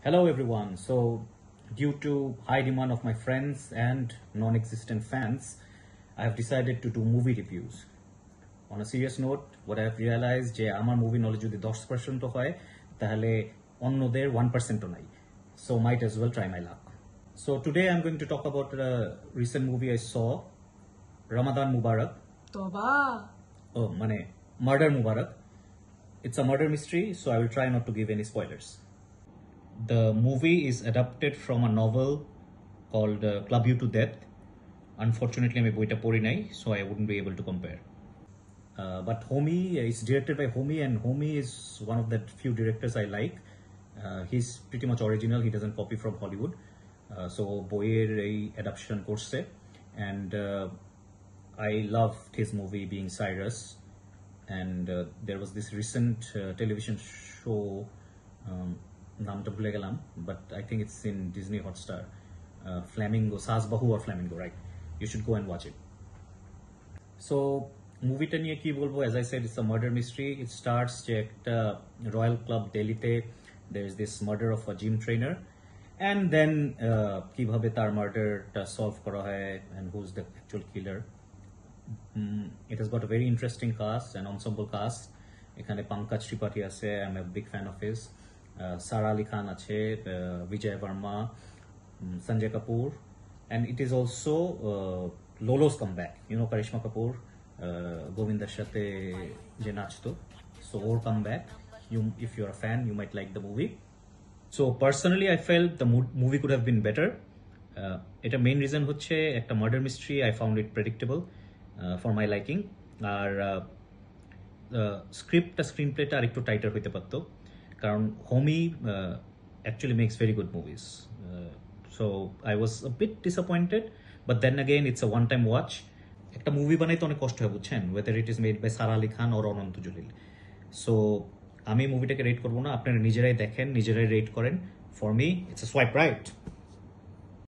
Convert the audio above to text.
Hello everyone. So, due to high demand of my friends and non-existent fans, I have decided to do movie reviews. On a serious note, what I have realized যে আমার movie knowledge যদি 10% হয় তাহলে অন্যদের 1% নাই. So might as well try my luck. So today I'm going to talk about a recent movie I saw, Ramadan Mubarak. তোবা Oh, Murder Mubarak. It's a murder mystery, so I will try not to give any spoilers. The movie is adapted from a novel called Club You to Death. Unfortunately, I'm boita pori nai, so I wouldn't be able to compare. But Homi is directed by Homi, and Homi is one of the few directors I like. He's pretty much original. He doesn't copy from Hollywood. So boyer ei adaptation korche, and I loved his movie being Cyrus. And there was this recent television show. নামটা ভুলে গেলাম, but I think it's in Disney Hotstar. Flamingo, Saas Bahu or Flamingo, right? You should go and watch it. So, মুভিটা নিয়ে কি বলবো? As I said, it's a murder mystery. It starts যে একটা royal club দিল্লিতে there is this murder of a gym trainer, and then কিভাবে তার মার্ডারটা solve করা হয় and who's the actual killer. It has got a very interesting cast, an ensemble cast. এখানে Pankaj Tripathi আছে. I'm a big fan of his. Sara Ali Khan ache, Vijay Verma, Sanjay Kapoor, and it is also Lolo's comeback. You know Karishma Kapoor, Govindar Shate je nachto. So or comeback. If you're a fan, you might like the movie. So personally, I felt the movie could have been better. Eta main reason hocche ekta murder mystery. I found it predictable for my liking. Ar screenplay ta arekটু tighter hoite parto. কারণ Homi actually makes very good movies. So I was a bit disappointed, but then again it's a one-time watch. একটা movie বানাইতে অনেক কষ্ট হয় বুঝছেন, whether it is made by Sara Ali Khan or Ananta Jalil. So আমি মুভিটাকে rate করবো না, আপনারা নিজেরাই দেখেন, নিজেরাই রেট করেন. For me, it's a swipe right.